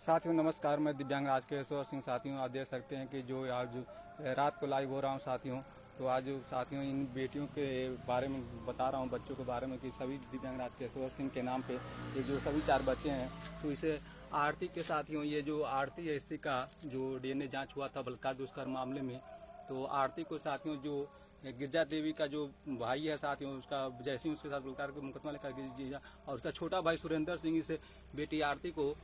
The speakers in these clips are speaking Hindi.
साथियों नमस्कार, मैं दिव्यांग राजकेश्वर सिंह। साथियों आप देख सकते हैं कि जो आज रात को लाइव हो रहा हूं साथियों, तो आज साथियों इन बेटियों के बारे में बता रहा हूं, बच्चों के बारे में कि सभी दिव्यांग राजकेश्वर सिंह के नाम पे ये जो सभी 4 बच्चे हैं, तो इसे आरती के साथियों, ये जो आरती है इसी का जो डीएनए जांच हुआ था बलात्कार दुष्कर्म मामले में, तो आरती को साथियों जो गिरजा देवी का जो भाई है साथियों, उसका जैसे उसके साथ बलात्कार का मुकदमा लिखा गया और उसका छोटा भाई सुरेंद्र सिंह इसे बेटी आरती को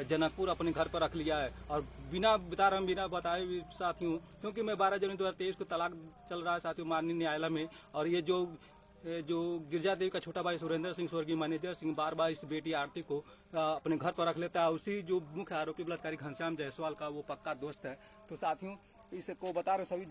जनकपुर अपने घर पर रख लिया है। और बिना बताए साथियों, क्योंकि मैं 12 जनवरी 2023 को तलाक चल रहा है साथियों माननीय न्यायालय में, और ये जो गिरजा देवी का छोटा भाई सुरेंद्र सिंह स्वर्गीय मैनेजर सिंह बार बार इस बेटी आरती को अपने घर पर रख लेता है। उसी जो मुख्य आरोपी बलात्कारी घनश्याम जायसवाल का वो पक्का दोस्त है। तो साथियों इसको बता रहे सभी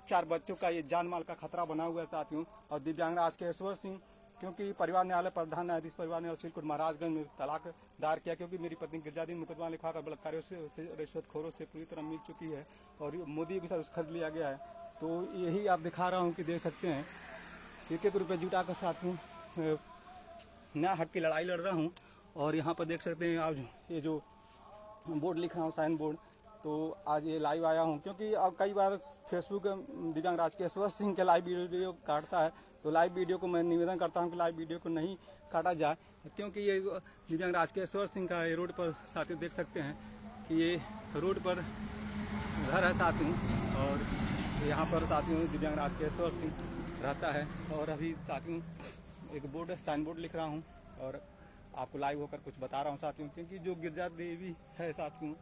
4 बच्चों का ये जान माल का खतरा बना हुआ है साथियों। और दिव्यांग राजकेश्वर सिंह, क्योंकि परिवार न्यायालय प्रधान न्यायाधीश परिवार न्यायालय सिलकोट महाराजगंज में तलाक दायर किया, क्योंकि मेरी पत्नी गिरजा देवी मुकदमा लिखा कर बलात्कारियों से रिश्वतखोरों से पूरी तरह मिल चुकी है और मोदी के साथ खरीद लिया गया है। तो यही आप दिखा रहा हूँ कि देख सकते हैं, एक रुपये जुटा कर साथियों न्याय हक की लड़ाई लड़ रहा हूँ। और यहाँ पर देख सकते हैं आज ये जो बोर्ड लिख रहा हूँ, साइन बोर्ड, तो आज ये लाइव आया हूँ क्योंकि अब कई बार फेसबुक दिव्यांग राजकेश्वर सिंह के लाइव वीडियो काटता है, तो लाइव वीडियो को मैं निवेदन करता हूँ कि लाइव वीडियो को नहीं काटा जाए, क्योंकि ये दिव्यांग राजकेश्वर सिंह का ये रोड पर साथियों देख सकते हैं कि ये रोड पर घर है साथियों, और यहाँ पर साथियों दिव्यांग राजकेश्वर सिंह रहता है। और अभी साथियों एक बोर्ड साइन बोर्ड लिख रहा हूँ और आपको लाइव होकर कुछ बता रहा हूँ साथियों, क्योंकि जो गिरजा देवी है साथियों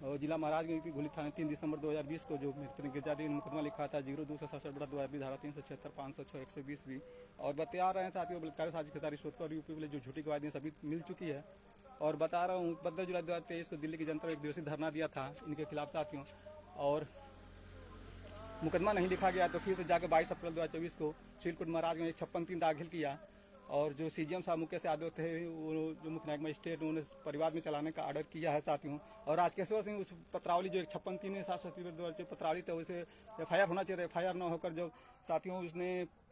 और जिला महाराजगंज की घुली थाने 3 दिसंबर 2020 को जो गिरजा देवी ने मुकदमा लिखा था 0267/2020 धारा 376 506 120 भी, और बता रहे हैं साथियों बलात्कार साजिश के साथ रिश्वतखोर यूपी वाले जो झूठी गवाही सभी मिल चुकी है। और बता रहा हूँ 15 जुलाई 2023 को दिल्ली की जनता ने 1 दिवसीय धरना दिया था इनके खिलाफ साथियों, और मुकदमा नहीं लिखा गया, तो फिर से जाकर 22 अप्रैल 2024 को सिलकोट महाराजगंज 56-3 दाखिल किया। और जो सीजीएम साहब मुकेश यादव थे, वो जो मुख्य न्यायिक मजिस्ट्रेट, उन्होंने परिवार में चलाने का ऑर्डर किया है साथियों। और राजकेश्वर सिंह उस पत्रावली जो 56-3/7 पत्रावली था उसे FIR होना चाहिए, FIR न होकर जो साथियों उसने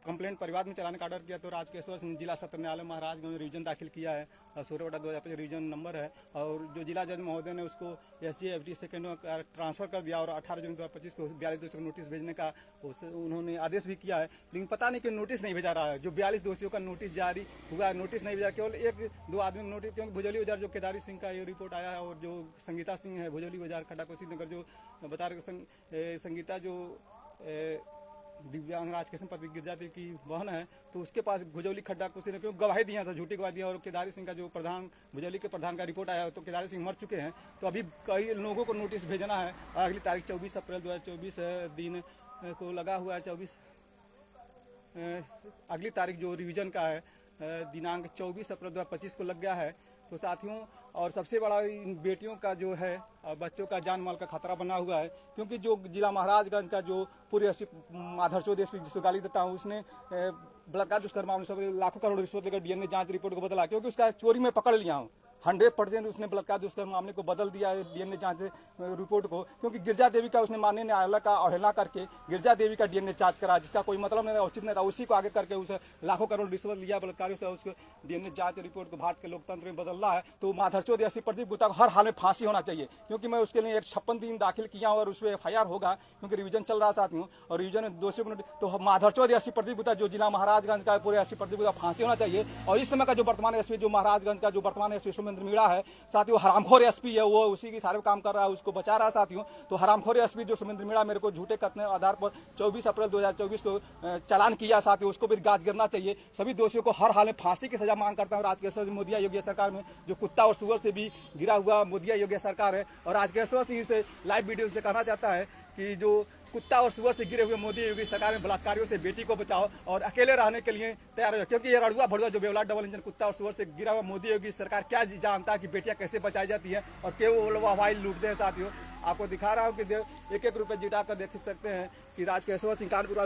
कंप्लेंट परिवार में चलाने का ऑर्डर किया, तो राजकेश्वर सिंह जिला सत्र न्यायालय महाराजगंज में रिवीजन दाखिल किया है और 16/2025 रिवीजन नंबर है। और जो जिला जज महोदय ने उसको SGFD सेकेंड में ट्रांसफर कर दिया और 18 जून 2025 को 42 दोषियों को नोटिस भेजने का उन्होंने आदेश भी किया है, लेकिन पता नहीं क्यों नोटिस नहीं भेजा रहा है। जो 42 दोषियों का नोटिस जारी हुआ है, नोटिस नहीं भेजा, केवल 1-2 आदमी नोटिस, क्योंकि भुजौली बाजार जो केदारी सिंह का ये रिपोर्ट आया है और जो संगीता सिंह है भुजौली बाजार खड्डा कोसी नगर, जो बता रहे संगीता जो दिव्यांग राजकेश्वर पति गिरजा देवी की बहन है, तो उसके पास भुजौली खड्डा कुछ ने क्यों गवाही दी है, झूठी गवाही दी है। और केदारी सिंह का जो प्रधान भुजौली के प्रधान का रिपोर्ट आया, तो केदारी सिंह मर चुके हैं, तो अभी कई लोगों को नोटिस भेजना है। अगली तारीख 24 अप्रैल 2024 दिन को लगा हुआ है, 24 अगली तारीख जो रिवीजन का है दिनांक 24 अप्रैल 2025 को लग गया है। तो साथियों और सबसे बड़ा इन बेटियों का जो है बच्चों का जान माल का खतरा बना हुआ है, क्योंकि जो जिला महाराजगंज का जो पूरे माधरचोद एसपी जिसको गाली देता हूँ, उसने बलात्कार दुष्कर्म मामले सब लाखों करोड़ रिश्वत लेकर डीएनए जांच रिपोर्ट को बदला, क्योंकि उसका चोरी में पकड़ लिया हूँ 100% उसने बलात्कार दुष्कर्म मामले को बदल दिया है डीएनए जांच रिपोर्ट को, क्योंकि गिरजा देवी का उसने माननीय न्यायालय का अवहेलना करके गिरजा देवी का डीएनए जांच करा, जिसका कोई मतलब नहीं था, उचित नहीं था, उसी को आगे करके उसे लाखों करोड़ रिश्वत लिया बलात्कारियों से, उसको डीएनए जांच रिपोर्ट को भारत के लोकतंत्र में बदल रहा है। तो माधरचोद एसपी प्रदीप गुप्ता को हर हाल में फांसी होना चाहिए, क्योंकि मैं उसके लिए 56 दाखिल किया और उस पर FIR होगा, क्योंकि रिवीजन चल रहा साथियों, और रिवीजन में दोषियों को तो माधरचोद एसपी प्रदीप गुप्ता जो जिला महाराजगंज का पूरे एसपी प्रदीप गुप्ता फांसी होना चाहिए। और इस समय का जो वर्तमान एसपी जो महाराजगंज का जो वर्तमान एसपी सुमेंद्र मीणा है साथियों, हरामखोर एसपी है, वो उसी की सारे काम कर रहा है, उसको बचा रहा है साथियों। तो हरामखोर एसपी जो सुमेंद्र मीणा मेरे को झूठे कथन आधार पर 24 अप्रैल 2024 को चालान किया साथियों, उसको भी गाज गिरना चाहिए। सभी दोषियों को हर हाल में फांसी की सजा मांग करता हूँ। राजकेश्वर मोदी योगी सरकार में जो कुत्ता और सुअर से भी गिरा हुआ मोदी योगी सरकार है, और राजकेश्वर सिंह से लाइव वीडियो से कहना चाहता है कि जो कुत्ता और सुअर से गिरे हुए मोदी योगी सरकार में बलात्कारियों से बेटी को बचाओ और अकेले रहने के लिए तैयार हो, क्योंकि ये रड़ुआ भड़ुआ जो बेवलाट डबल इंजन कुत्ता और सुअर से गिरा हुआ मोदी योगी सरकार क्या जानता है कि बेटियां कैसे बचाई जाती हैं और केवल हवाई लूटते हैं साथियों। आपको दिखा रहा हूँ कि एक एक रुपये जुटा कर देख सकते हैं कि राजकेश्वर सिंह कानपुर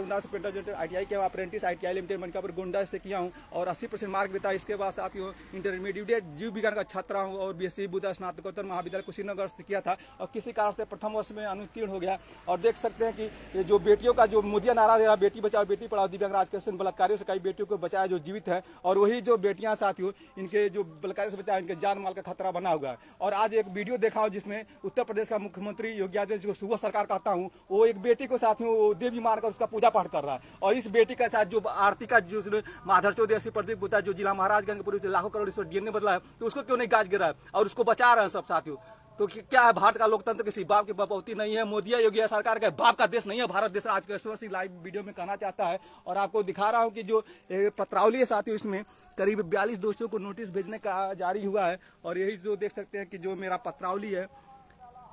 ITI के apprentice ITI limited Mankapur Gonda से किया हूँ और 80% मार्क देता है। इसके बाद साथियों इंटरमीडिएट जीव विज्ञान का छात्रा हूँ और BSc बुद्ध स्नातकोत्तर महाविद्यालय कुशीनगर से किया था और किसी कारण से प्रथम वर्ष में अनुत्तीर्ण हो गया। और देख सकते हैं कि जो बेटियों का जो मोदिया नारा दे रहा, बेटी बचाओ बेटी पढ़ाओ, दिव्यांग राजकेश्वर बलात्कारियों से कई बेटियों को बचाया जो जीवित है और वही जो बेटियां साथियों इनके जो बलात्कारियों से बचाया, इनके जान माल का खतरा बना हुआ है। और आज एक वीडियो देखा हो जिसमें उत्तर प्रदेश का मुख्यमंत्री योगी आदित्यनाथ जिसको सुबह सरकार कहता हूँ, वो एक बेटी को साथियों देवी मानकर उसका पूजा पाठ कर रहा है। और इस बेटी के साथ जो आरती का जो माधर चौधरी प्रदीप गुप्ता जो जिला महाराजगंज पुलिस लाखों करोड़ इस DNA बदला है, तो उसको क्यों नहीं गाज गिरा है और उसको बचा रहे हैं सब साथियों। तो क्या है, भारत का लोकतंत्र किसी बाप की बपौती नहीं है, मोदी योगी सरकार के बाप का देश नहीं है भारत देश। आज के सिंह लाइव वीडियो में कहना चाहता है और आपको दिखा रहा हूं कि जो पत्रावली है साथियों, इसमें करीब 42 दोषियों को नोटिस भेजने का जारी हुआ है। और यही जो देख सकते हैं कि जो मेरा पत्रावली है,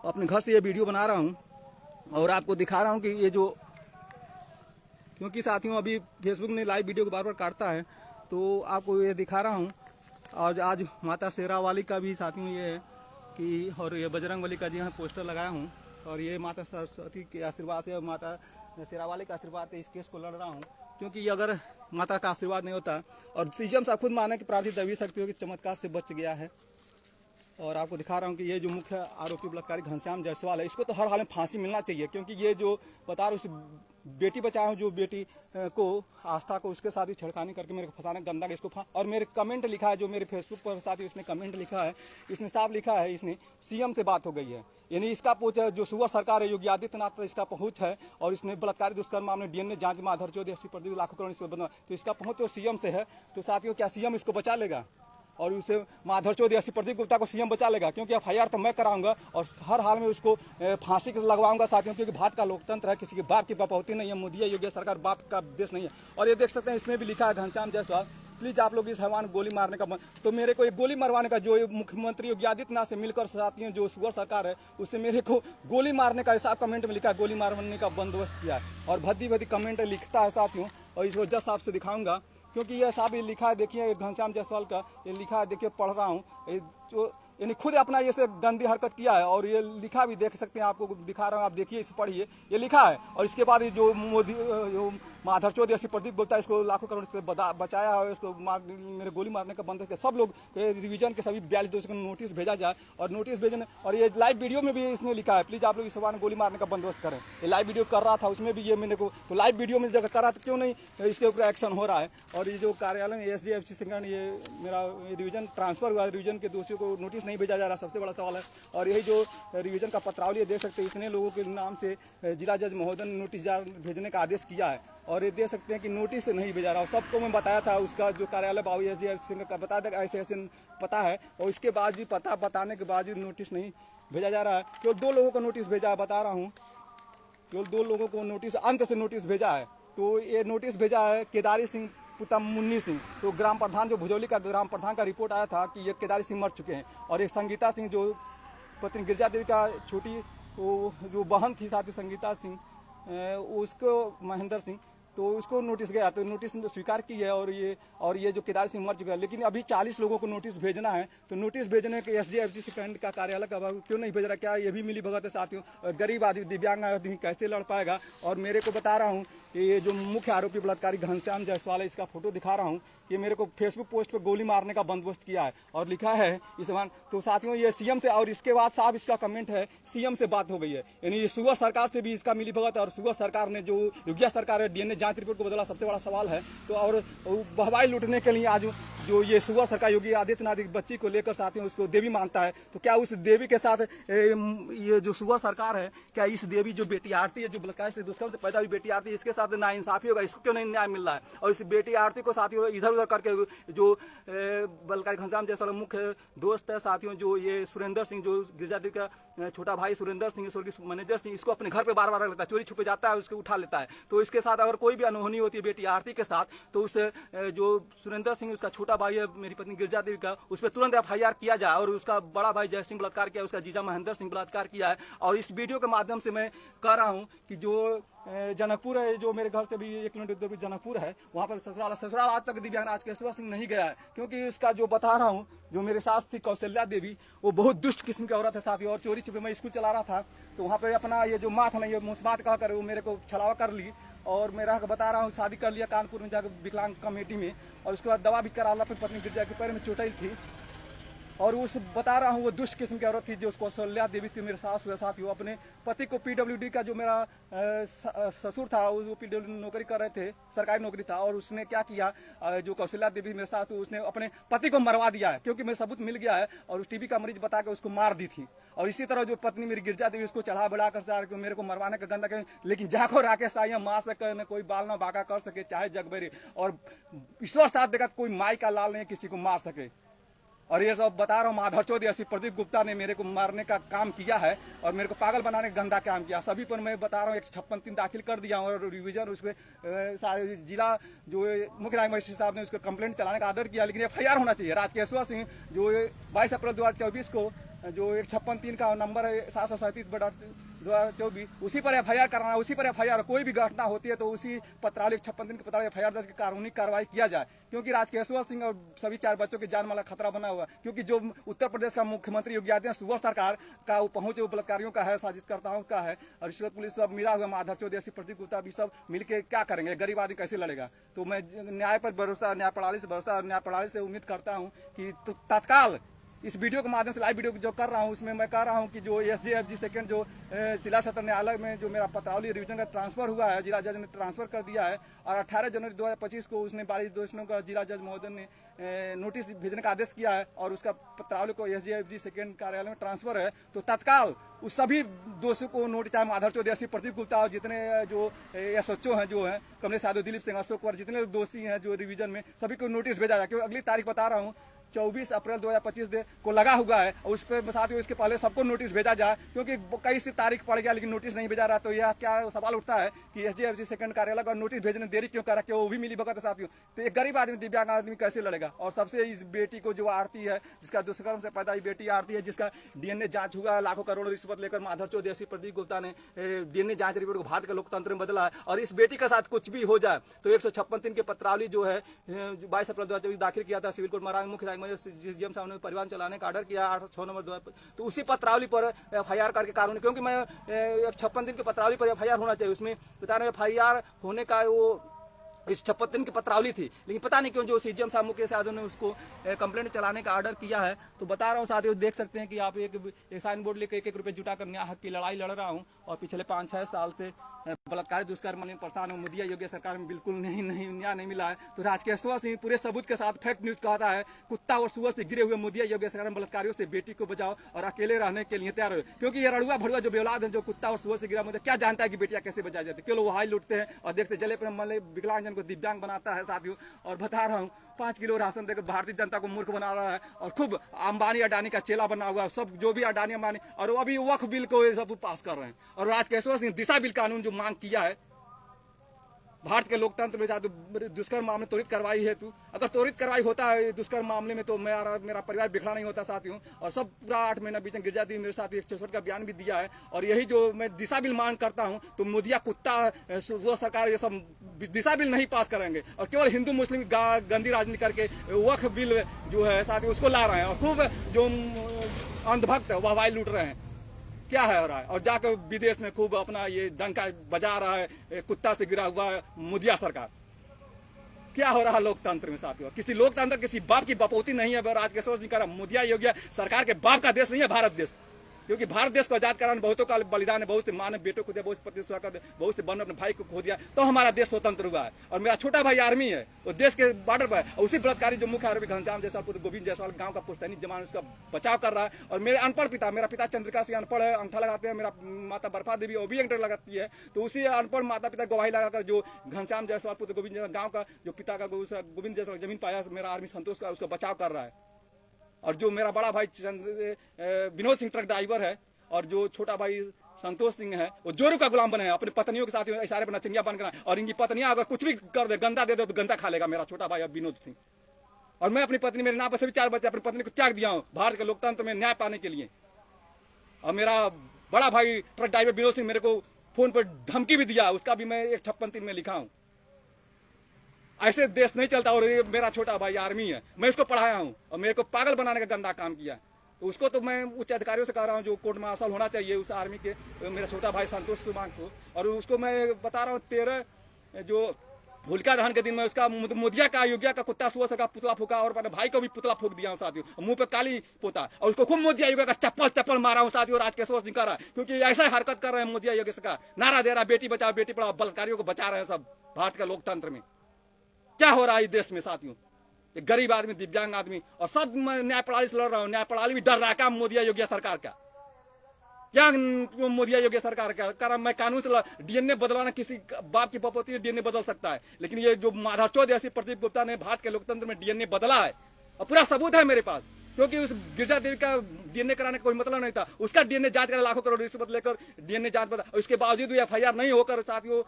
अपने घर से ये वीडियो बना रहा हूँ और आपको दिखा रहा हूँ कि ये जो, क्योंकि साथियों अभी फेसबुक ने लाइव वीडियो को बार बार काटता है, तो आपको ये दिखा रहा हूँ। और आज माता शेरावाली का भी साथियों ये है कि, और ये बजरंगबली का जी यहाँ पोस्टर लगाया हूँ और ये माता सरस्वती के आशीर्वाद से, माता शेरावाली का आशीर्वाद से इस केस को लड़ रहा हूँ। क्योंकि अगर माता का आशीर्वाद नहीं होता, और सीएम साहब खुद माने कि प्रार्थी दबी सकती हो कि चमत्कार से बच गया है। और आपको दिखा रहा हूँ कि ये जो मुख्य आरोपी बलात्कारी घनश्याम जायसवाल है, इसको तो हर हाल में फांसी मिलना चाहिए। क्योंकि ये जो बता रहा हूँ, बेटी बचाओ जो बेटी को आस्था को उसके साथ ही छेड़खानी करके मेरे को फंसाना गंदा इसको और मेरे कमेंट लिखा है जो मेरे फेसबुक पर साथ ही इसने कमेंट लिखा है, इसने साफ लिखा है, इसने सीएम से बात हो गई है, यानी इसका पहुंच है जो सुबह सरकार है योगी आदित्यनाथ पर इसका पहुंच है। और इसने बलात्कारी दुष्कर्म मामले DNA जांच में आधार 80% लाखों करोड़ इसको बना, तो इसका पहुंच तो सीएम से है। तो साथियों क्या सीएम इसको बचा लेगा और उसे माधर चौधरी प्रदीप गुप्ता को सीएम बचा लेगा? क्योंकि FIR तो मैं कराऊंगा और हर हाल में उसको फांसी लगवाऊंगा साथियों। क्योंकि भारत का लोकतंत्र है, किसी के बाप की बपौती नहीं है, मोदी योगी सरकार बाप का देश नहीं है। और ये देख सकते हैं इसमें भी लिखा है घनश्याम जायसवाल, प्लीज आप लोग इस हैवान गोली मारने का तो मेरे को एक गोली मरवाने का, जो मुख्यमंत्री योगी आदित्यनाथ से मिलकर साथियों जो सुगर सरकार है उससे मेरे को गोली मारने का हिसाब कमेंट में लिखा है, गोली मारने का बंदोबस्त किया है। और भद्दी भद्दी कमेंट लिखता है साथियों, और इसको जस्ट आपसे दिखाऊंगा क्योंकि ये साहब ये लिखा है, देखिए घनश्याम जायसवाल का ये लिखा है, देखिए पढ़ रहा हूँ, जो यानी खुद अपना ये से गंदी हरकत किया है। और ये लिखा भी देख सकते हैं, आपको दिखा रहा हूँ, आप देखिए इसे पढ़िए, ये लिखा है। और इसके बाद जो मोदी जो माधर चौधरी प्रदीप गुप्ता इसको लाखों करोड़ से बचाया है, इसको मेरे गोली मारने का बंद करके सब लोग रिवीजन के सभी 42 दोषियों को नोटिस भेजा जाए और नोटिस भेजने। और ये लाइव वीडियो में भी इसने लिखा है, प्लीज आप लोग इस सवाल गोली मारने का बंदोबस्त करें। ये लाइव वीडियो कर रहा था, उसमें भी ये मैंने को तो लाइव वीडियो में जगह कर रहा था, क्यों नहीं इसके ऊपर एक्शन हो रहा है। और ये जो कार्यालय में SDFC संगठन ये मेरा रिवीजन ट्रांसफर हुआ, रिवीजन के दोषियों को नोटिस नहीं भेजा जा रहा, सबसे बड़ा सवाल है। और यही जो रिवीजन का पत्रावली देख सकते हैं, इतने लोगों के नाम से जिला जज महोदय ने नोटिस भेजने का आदेश किया है। और ये देख सकते हैं कि नोटिस नहीं भेजा रहा, सबको मैं बताया था, उसका जो कार्यालय बाबू SDFC का बता देगा ऐसे पता है, और इसके बाद भी पता बताने के बाद भी नोटिस नहीं भेजा जा रहा है। केवल 2 लोगों को नोटिस भेजा है, बता रहा हूँ, केवल 2 लोगों को नोटिस अंत से नोटिस भेजा है। तो ये नोटिस भेजा है केदारी सिंह पुता मुन्नी सिंह, तो ग्राम प्रधान जो भुजौली का ग्राम प्रधान का रिपोर्ट आया था कि ये केदारी सिंह मर चुके हैं। और एक संगीता सिंह जो पत्नी गिरजा देवी का छोटी जो बहन थी साथी संगीता सिंह, उसको महेंद्र सिंह, तो उसको नोटिस गया, तो नोटिस स्वीकार की है। और ये जो केदार सिंह मर चुका है, लेकिन अभी 40 लोगों को नोटिस भेजना है। तो नोटिस भेजने के SDFC का कार्यालय का क्यों नहीं भेज रहा? क्या ये भी मिली भगत है साथियों? गरीब आदमी दिव्यांग आदमी कैसे लड़ पाएगा? और मेरे को बता रहा हूँ कि ये जो मुख्य आरोपी बलात्कारी घनश्याम जायसवाल है, इसका फोटो दिखा रहा हूँ, ये मेरे को फेसबुक पोस्ट पे गोली मारने का बंदोबस्त किया है और लिखा है इस बार। तो साथियों ये सीएम से, और इसके बाद साहब इसका कमेंट है सीएम से बात हो गई है, यानी ये सुगर सरकार से भी इसका मिली भगत। और सुगर सरकार ने जो योगी सरकार है DNA जांच रिपोर्ट को बदला, सबसे बड़ा सवाल है। तो और बहवाई लूटने के लिए आज जो ये सुगर सरकार योगी आदित्यनाथ बच्ची को लेकर साथियों उसको देवी मानता है, तो क्या उस देवी के साथ ये जो सुगर सरकार है, क्या इस देवी जो बेटी आरती है, जो बलात्कार से दुष्कर्म से पैदा हुई बेटी आरती है, इसके साथ नाइंसाफी होगा? इसको क्यों नहीं न्याय मिल रहा है? और इस बेटी आरती को साथियों इधर उधर करके जो बलात्कारी घनश्याम जायसवाल मुख्य दोस्त है साथियों, जो ये सुरेंद्र सिंह, जो गिरजा देवी का छोटा भाई सुरेंद्र सिंह, स्वर्गीय मैनेजर सिंह, इसको अपने घर पे बार बार लेता है, चोरी छुपे जाता है, उसको उठा लेता है। तो इसके साथ अगर कोई भी अनहोनी होती है बेटी आरती के साथ, तो उस जो सुरेंद्र सिंह उसका छोटा भाई है मेरी पत्नी गिरजा देवी का, उस पर तुरंत FIR किया जाए। और उसका बड़ा भाई जय सिंह बलात्कार किया, उसका जीजा महेंद्र सिंह बलात्कार किया है। और इस वीडियो के माध्यम से मैं कह रहा हूँ कि जो जनकपुर है, जो मेरे घर से भी 1 किलोमीटर दूर जनकपुर है, वहाँ पर ससुराल आज तक दिव्यांग राजकेश्वर सिंह नहीं गया है, क्योंकि उसका जो बता रहा हूँ, जो मेरे साथ थी कौशल्या देवी, वो बहुत दुष्ट किस्म की औरत है साथी। और चोरी छुपे मैं स्कूल चला रहा था, तो वहाँ पर अपना ये जो माँ था ना, ये मुस्मात कह कर वो मेरे को छलावा कर ली, और मेरा बता रहा हूँ शादी कर लिया कानपुर में जाकर विकलांग कमेटी में, और उसके बाद दवा भी करा ला, अपनी पत्नी गिरजा के पैर में चोटेल थी। और उस बता रहा हूँ वो दुष्ट किस्म की औरत थी, जो उसको कौशल्या देवी थी, मेरे सास हुए साथी। वो अपने पति को PWD का जो मेरा ससुर था, वो PWD नौकरी कर रहे थे, सरकारी नौकरी था, और उसने क्या किया, जो कौशल्या देवी मेरे साथ, उसने अपने पति को मरवा दिया है, क्योंकि मेरे सबूत मिल गया है, और उस TB का मरीज बता के उसको मार दी थी। और इसी तरह जो पत्नी मेरी गिरजा देवी, उसको चढ़ा बढ़ा कर मेरे को मरवाने का गंदा करें, लेकिन जाको राकेश आइया मार सके न कोई बाल ना बाका कर सके, चाहे जगबेरे, और ईश्वर साथ देगा कोई माई का लाल नहीं किसी को मार सके। और ये सब बता रहा हूँ, माधर चौधरी ऐसी प्रदीप गुप्ता ने मेरे को मारने का काम किया है, और मेरे को पागल बनाने का गंदा काम किया। सभी पर मैं बता रहा हूँ 156(3) दाखिल कर दिया हूँ, और रिवीजन उसके जिला जो मुख्य न्यायिक मजिस्ट्रेट साहब ने उसको कंप्लेंट चलाने का ऑर्डर किया, लेकिन FIR होना चाहिए। राजकेश्वर सिंह जो 22 अप्रैल 2024 को जो 156(3) का नंबर है 737/2024, उसी पर FIR कराना, उसी पर FIR, कोई भी घटना होती है तो उसी पत्रावली 156(3) के पत्रावली FIR दर्ज कानूनी कार्रवाई किया जाए, क्योंकि राजकेश्वर सिंह और सभी 4 बच्चों की जान माल खतरा बना हुआ। क्योंकि जो उत्तर प्रदेश का मुख्यमंत्री योगी आदित्यनाथ, सुबह सरकार का वो पहुंचे बलात्कारियों का है, साजिशकर्ताओं का है, और रिश्वत पुलिस सब मिला हुआ, माधर चौधरी प्रदीप गुप्ता भी सब मिलकर क्या करेंगे, गरीब आदमी कैसे लड़ेगा। तो मैं न्याय पर भरोसा, न्याय प्रणाली से भरोसा, न्याय प्रणाली से उम्मीद करता हूँ कि तत्काल इस वीडियो के माध्यम से, लाइव वीडियो जो कर रहा हूँ, उसमें मैं कह रहा हूँ कि जो SJFG सेकंड जो जिला सत्र न्यायालय में जो मेरा पत्रावली रिवीजन का ट्रांसफर हुआ है, जिला जज ने ट्रांसफर कर दिया है, और 18 जनवरी 2025 को उसने 22 दोषियों का जिला जज महोदय ने नोटिस भेजने का आदेश किया है, और उसका पत्रावली को SJFG सेकंड कार्यालय में ट्रांसफर है। तो तत्काल उस सभी दोषियों को नोटिस, चाहे माधर चौधरी, प्रदीप गुप्ता, और जितने जो SHO हैं, जो हैं कमलेश यादव, दिलीप सिंह, अशोक कुमार, जितने दोषी हैं जो रिवीजन में, सभी को नोटिस भेजा जाए। क्योंकि अगली तारीख बता रहा हूँ 24 अप्रैल 2025 को लगा हुआ है, और उस पर साथ ही इसके पहले सबको नोटिस भेजा जाए, क्योंकि कई सी तारीख पड़ गया लेकिन नोटिस नहीं भेजा रहा। तो यह क्या सवाल उठता है कि SJFG सेकंड कार्यालय का नोटिस भेजने देरी क्यों करा, क्यों वो भी मिली भगत है साथियों। तो एक गरीब आदमी, दिव्यांग आदमी कैसे लड़ेगा। और सबसे इस बेटी को जो आरती है, जिसका दुष्कर्म से पैदा हुई बेटी आरती है, जिसका DNA जांच हुआ, लाखों करोड़ रिश्वत लेकर माधर चौधरी, प्रदीप गुप्ता ने DNA जांच रिपोर्ट को भारत के लोकतंत्र में बदला है, और इस बेटी के साथ कुछ भी हो जाए तो 156(3) के पत्रावली जो है 22 अप्रैल 2024 दाखिल किया था सिविल कोर्ट महाराज मुख्य न्यायिक मजिस्ट्रेट ने परिवहन चलाने का ऑर्डर किया 6 नवंबर 2000, तो उसी पत्रावली पर FIR करके कानूनी, क्योंकि मैं 156(3) के पत्रावली पर FIR होना चाहिए। उसमें बता रहे FIR होने का वो इस 56(3) की पत्रावली थी, लेकिन पता नहीं क्यों जो CGM साहब मुकेश यादव ने उसको कंप्लेंट चलाने का ऑर्डर किया है। तो बता रहा हूँ साथियों, देख सकते हैं कि आप एक साइन बोर्ड लेकर 1-1 रुपये जुटाकर न्याय हक की लड़ाई लड़ रहा हूँ, और पिछले 5-6 साल से बलात्कार दुष्कर्म में परेशान हूँ। मोदी योगी सरकार में बिल्कुल नहीं न्याय नहीं मिला है। तो राजकेश्वर सिंह पूरे सबूत के साथ फेक न्यूज कहता है, कुत्ता और सुअर से गिरे हुए मोदी योगी सरकार में बलात्कारियों से बेटी को बचाओ और अकेले रहने के लिए तैयार हो, क्योंकि ये रड़ुआ भड़ुआ जो बेौलाद है, जो कुत्ता और सुअर से गिरा, मुझे क्या जानता है कि बेटियां कैसे बचाई जाती है। केवल वो हाई लूटते हैं और देखते जले पर मले विकलांगजन को दिव्यांग बनाता है साथियों। और बता रहा हूँ 5 किलो राशन देकर भारतीय जनता को मूर्ख बना रहा है, और खूब अंबानी अडानी का चेला बना हुआ है, सब जो भी अडानी अंबानी, और वो अभी वक्फ बिल को ये सब पास कर रहे हैं। और राजकेश्वर सिंह दिशा बिल कानून जो मांग किया है भारत के लोकतंत्र में, जाकर दुष्कर्म मामले त्वरित कार्रवाई हेतु, अगर त्वरित कार्रवाई होता है दुष्कर्म मामले में तो मेरा परिवार बिखरा नहीं होता साथियों। और सब पूरा 8 महीना बीच में गिरजा दी मेरे साथ 164 का बयान भी दिया है। और यही जो मैं दिशा बिल मांग करता हूं, तो मोदिया कुत्ता वो सरकार ये सब दिशा बिल नहीं पास करेंगे, और केवल हिंदू मुस्लिम गंदी राजनीति करके वक्फ बिल जो है साथियों उसको ला रहे हैं, और खूब जो अंधभक्त वाहवाही लूट रहे हैं। क्या है हो रहा है, और जाकर विदेश में खूब अपना ये डंका बजा रहा है कुत्ता से गिरा हुआ मोदिया सरकार। क्या हो रहा है लोकतंत्र में साथियों, किसी लोकतंत्र किसी बाप की बपौती नहीं है। राजकेश्वर जी का मोदिया योगी सरकार के बाप का देश नहीं है भारत देश, क्योंकि भारत देश को आजाद कराने बहुतों का बलिदान है, बहुत से माँ ने बेटों को दिया, बहुत से पति सुहाग दिया, बहुत से बहन अपने भाई को खो दिया, तो हमारा देश स्वतंत्र हुआ है। और मेरा छोटा भाई आर्मी है, वो देश के बॉर्डर पर है, उसी बलात्कारी जो मुख्य आरोपी घनश्याम जायसवाल पुत्र गोविंद जायसवाल गांव का पुश्तैनी जवान उसका बचाव कर रहा है। और मेरे अनपढ़ पिता, मेरा पिता चंद्रिका सिंह अनपढ़ है, अंगूठा लगाते हैं, मेरा माता बर्फा देवी वो भी अंगूठा लगाती है, तो उसी अनपढ़ माता पिता गवाही लगाकर जो घनश्याम जायसवाल पुत्र गोविंद गाँव का जो पिता का गोविंद जायसवाल जमीन पाया, मेरा आर्मी संतोष का उसका बचाव कर रहा है। और जो मेरा बड़ा भाई विनोद सिंह ट्रक ड्राइवर है, और जो छोटा भाई संतोष सिंह है, वो जोरू का गुलाम बने हैं, अपनी पत्नियों के साथ इशारे पर नचनिया बनकर, और इनकी पत्नियां अगर कुछ भी कर दे, गंदा दे दे तो गंदा खा लेगा मेरा छोटा भाई विनोद सिंह। और मैं अपनी पत्नी, मेरे नाम पर सभी 4 बच्चे, अपनी पत्नी को त्याग दिया हूं भारत के लोकतंत्र में न्याय पाने के लिए। और मेरा बड़ा भाई ट्रक ड्राइवर विनोद सिंह मेरे को फोन पर धमकी भी दिया, उसका भी मैं 156 में लिखा हूं। ऐसे देश नहीं चलता। और ये मेरा छोटा भाई आर्मी है, मैं इसको पढ़ाया हूं और मेरे को पागल बनाने का गंदा काम किया। तो उसको तो मैं उच्च अधिकारियों से कह रहा हूं, जो कोर्ट मार्शल होना चाहिए उस आर्मी के, मेरा छोटा भाई संतोष सुमांग को। और उसको मैं बता रहा हूँ 13 जो होलिका दहन के दिन में उसका मोदिया का अयोग्या का कुत्ता सुअर का पुतला फूका और अपने भाई को भी पुतला फूक दिया हूं साथियों, मुंह पे काली पोता, और उसको खूब मोदी अयोग्या का चप्पल मारा हूं साथियों। राजकेश्वर सिंह कर रहा है क्योंकि ऐसा हरकत कर रहे हैं मोदी अयोग्य का नारा दे रहा है, बेटी बचाओ बेटी पढ़ाओ, बलात्कारियों को बचा रहे हैं सब। भारत के लोकतंत्र में क्या हो रहा है इस देश में साथियों? एक गरीब आदमी, दिव्यांग आदमी, और सब न्याय प्रणाली से लड़ रहा हूँ। न्याय प्रणाली भी डर रहा है क्या मोदी अयोग्य सरकार का? क्या मोदी अयोग्य सरकार का? मैं कानून से डीएनए बदलवाना, किसी बाप की प्रॉपर्टी डीएनए बदल सकता है, लेकिन ये जो माधव चौधरी ऐसी प्रदीप गुप्ता ने भारत के लोकतंत्र में डीएनए बदला है, और पूरा सबूत है मेरे पास। क्योंकि उस गिरजा देवी का डीएनए कराने का कोई मतलब नहीं था, उसका डीएनए जांच कर लाखों करोड़ रिश्वत लेकर डीएनए जांच बता, उसके बावजूद भी एफआईआर नहीं होकर साथियों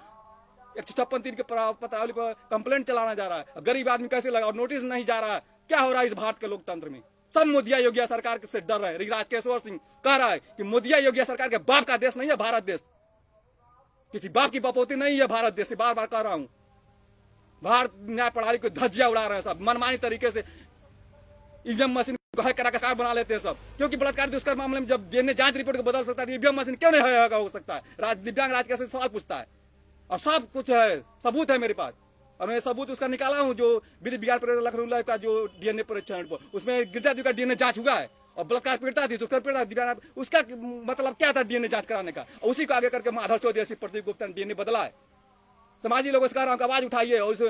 156(3) के पत्रावली पर कंप्लेंट चलाना जा रहा है। गरीब आदमी कैसे लगा और नोटिस नहीं जा रहा है? क्या हो रहा है इस भारत के लोकतंत्र में? सब मोदिया योगी सरकार से डर रहे हैं। राजकेश्वर सिंह कह रहा है कि मोदिया योगी सरकार के बाप का देश नहीं है भारत देश, किसी बाप की बपौती नहीं है भारत देश। बार बार कह रहा हूं, भारत न्याय प्रणाली को धज्जियां उड़ा रहे हैं सब, मनमानी तरीके से ईवीएम मशीन को हैक करा के बना लेते हैं सब। क्योंकि बलात्कार दुष्कर्म मामले में जब डीएनए जांच रिपोर्ट को बदल सकता है, ईवीएम मशीन क्यों नहीं हो सकता है? दिव्यांग राजकेश्वर सवाल पूछता है और सब कुछ है, सबूत है मेरे पास, और मैं सबूत उसका निकाला हूं। जो विधि विज्ञान परिषद लखनऊ का जो डीएनए परीक्षण रिपोर्ट, उसमें गिरजा देवी का डीएनए जांच हुआ है, और बलात्कार पीड़िता थी, दुष्कर्म पीड़िता दिव्यांग, उसका मतलब क्या था डीएनए जांच कराने का? और उसी को आगे करके माधव चौधरी ऐसी प्रदीप गुप्ता ने डीएनए बदला है। समाजी लोगों से कह रहा हूं, आवाज उठाइए। और उस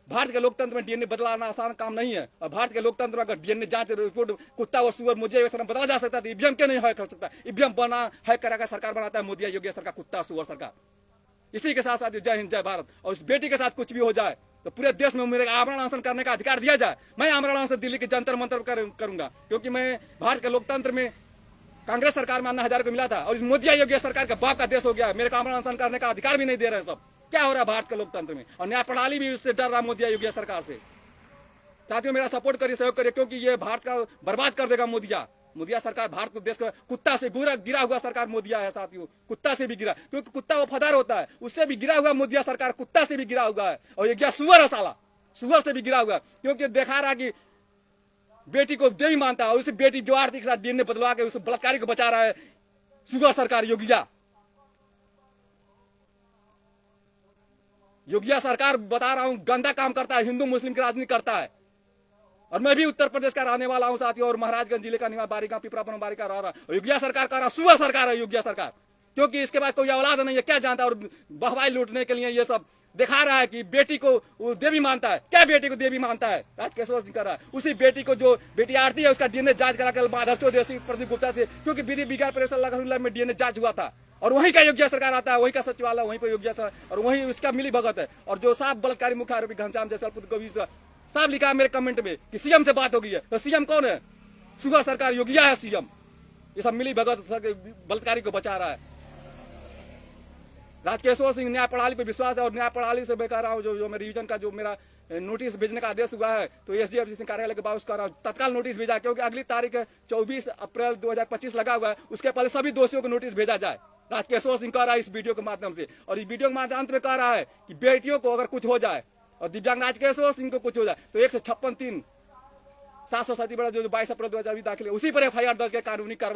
भारत के लोकतंत्र में डीएनए बदलाना आसान काम नहीं है, और भारत के लोकतंत्र में अगर डीएनए जांच रिपोर्ट कुत्ता और सुअर मोदी योगी सरकार बदला जा सकता है, ईवीएम क्यों नहीं हैक हो सकता? ईवीएम बना हैक करा सरकार बनाता है मोदी योगी सरकार, कुत्ता सुअर सरकार। इसी के साथ साथ जय हिंद जय भारत। और उस बेटी के साथ कुछ भी हो जाए तो पूरे देश में मेरे आमरण अनशन करने का अधिकार दिया जाए। मैं आमरण अनशन दिल्ली के जंतर मंतर करूंगा, क्योंकि मैं भारत के लोकतंत्र में कांग्रेस सरकार में अन्ना हजारे को मिला था, और इस मोदी योगी सरकार के बाप का देश हो गया। मेरे को आमरण अनशन करने का अधिकार भी नहीं दे रहे सब। क्या हो रहा है भारत के लोकतंत्र में? और न्याय प्रणाली भी उससे डर रहा मोदी योगी सरकार से। साथियों मेरा सपोर्ट करिए, सहयोग करिए, क्योंकि ये भारत का बर्बाद कर देगा मोदिया सरकार। भारत को देश का कुत्ता से गिरा हुआ सरकार मोदिया है साथियों, कुत्ता से भी गिरा, क्योंकि कुत्ता वफादार होता है, उससे भी गिरा हुआ मोदिया सरकार कुत्ता से भी गिरा हुआ है। और ये क्या सुअर है साला, सुअर से भी गिरा हुआ, क्योंकि देखा रहा कि बेटी को देवी मानता है, और उसी बेटी जो आरती के साथ डीएनए बदलवा के उस बलात्कारी को बचा रहा है सुअर सरकार। योगिया सरकार बता रहा हूं गंदा काम करता है, हिंदू मुस्लिम की राजनीति करता है। और मैं भी उत्तर प्रदेश का रहने वाला हूं साथियों, और महाराजगंज जिले का निवासी बारीगांव पिपरापुर बारी का रह रहा। योगिया सरकार का रहा सुअर सरकार है योगिया सरकार, क्योंकि इसके बाद कोई औलाद नहीं है, क्या जानता है। और बहवाई लूटने के लिए ये सब दिखा रहा है कि बेटी को देवी मानता है। क्या बेटी को देवी मानता है? राजकेश्वर सिंह कर रहा है। उसी बेटी को जो बेटी आरती है उसका डीएनए जांच करा कर माधव चौधरी प्रदीप गुप्ता से, क्योंकि विधि विज्ञान परिषद लखनऊ में डीएनए जांच हुआ था, और वहीं का योगिया सरकार आता है, वहीं का सचिवालय, वहीं पर योगिया सरकार, और वहीं उसका मिली भगत है। और जो साफ बलात्कारी मुख्य आरोपी घनश्याम जयसवाल को भी साफ लिखा है मेरे कमेंट में कि सीएम से बात हो गई है। तो सीएम कौन है? सुअर सरकार, योगिया है सीएम। ये सब मिली भगत बलात्कारी को बचा रहा है। राजकेश्वर सिंह न्याय प्रणाली पे विश्वास है, और न्याय प्रणाली से मैं कह रहा हूँ जो मैं रिवीजन का जो मेरा नोटिस भेजने का आदेश हुआ है, तो एसडीएफ कार्यालय के बाद उसका तत्काल नोटिस भेजा, क्योंकि अगली तारीख 24 अप्रैल 2025 लगा हुआ है। उसके पहले सभी दोषियों को नोटिस भेजा जाए। राजकेश्वर सिंह कह रहा है इस वीडियो के माध्यम से, और इस वीडियो के माध्यम में कह रहा है कि बेटियों को अगर कुछ हो जाए और दिव्यांग राजकेश्वर सिंह को कुछ हो जाए तो 156(3) 737 जो 22 अप्रैल 2020 दाखिल है, उसी पर एफआईआर दर्ज के कानूनी कार्रवाई